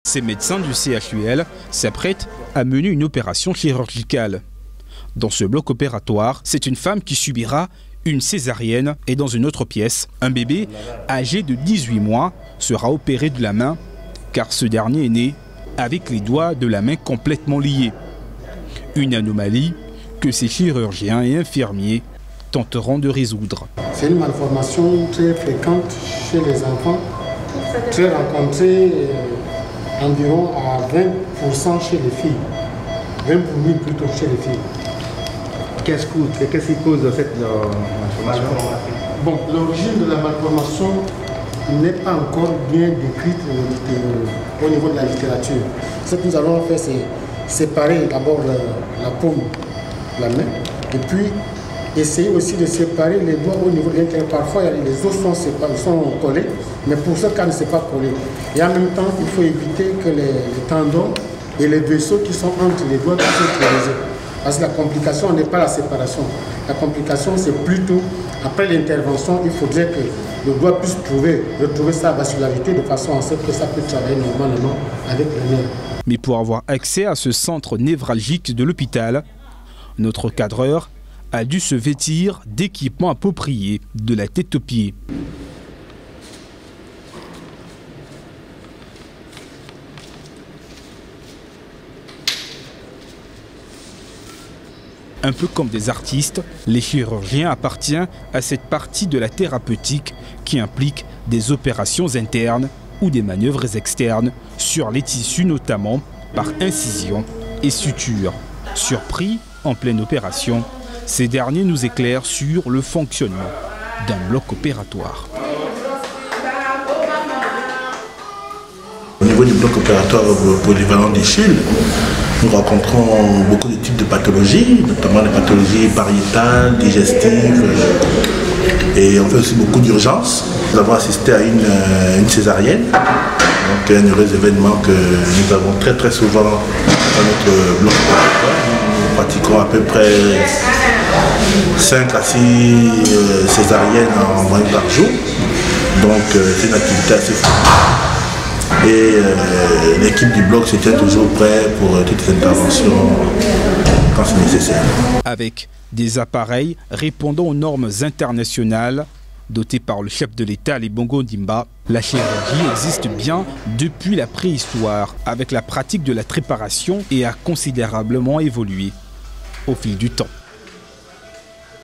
Ces médecins du CHUL s'apprêtent à mener une opération chirurgicale. Dans ce bloc opératoire, c'est une femme qui subira une césarienne et dans une autre pièce, un bébé âgé de 18 mois sera opéré de la main car ce dernier est né avec les doigts de la main complètement liés. Une anomalie que ces chirurgiens et infirmiers tenteront de résoudre. C'est une malformation très fréquente chez les enfants, très rencontrée environ à 20% chez les filles, 20 pour 1000 plutôt chez les filles. Qu'est-ce qui cause cette malformation? Bon, l'origine de la malformation n'est pas encore bien décrite au niveau de la littérature. Ce que nous allons faire, c'est séparer d'abord la paume, la main, et puis essayer aussi de séparer les doigts au niveau de l'intérieur. Parfois, les os sont collés, mais pour ce cas, ne sont pas collés. Et en même temps, il faut éviter que les tendons et les vaisseaux qui sont entre les doigts puissent être brisés. Parce que la complication n'est pas la séparation. La complication, c'est plutôt, après l'intervention, il faudrait que le doigt puisse retrouver sa vascularité de façon à ce que ça peut travailler normalement avec le nerf. Mais pour avoir accès à ce centre névralgique de l'hôpital, notre cadreur a dû se vêtir d'équipements appropriés de la tête aux pieds. Un peu comme des artistes, les chirurgiens appartiennent à cette partie de la thérapeutique qui implique des opérations internes ou des manœuvres externes sur les tissus, notamment par incision et suture. Surpris en pleine opération, ces derniers nous éclairent sur le fonctionnement d'un bloc opératoire. Au niveau du bloc opératoire polyvalent d'Ischil, nous rencontrons beaucoup de types de pathologies, notamment des pathologies pariétales, digestives, et on fait aussi beaucoup d'urgences. Nous avons assisté à une césarienne, donc un heureux événement que nous avons très souvent dans notre bloc opératoire. Nous pratiquons à peu près 5 à 6 césariennes en moyenne par jour, donc c'est une activité assez forte. Et l'équipe du bloc se tient toujours prêt pour toutes les interventions quand c'est nécessaire. Avec des appareils répondant aux normes internationales, dotés par le chef de l'État, Ali Bongo Ondimba, la chirurgie existe bien depuis la préhistoire, avec la pratique de la tréparation et a considérablement évolué au fil du temps.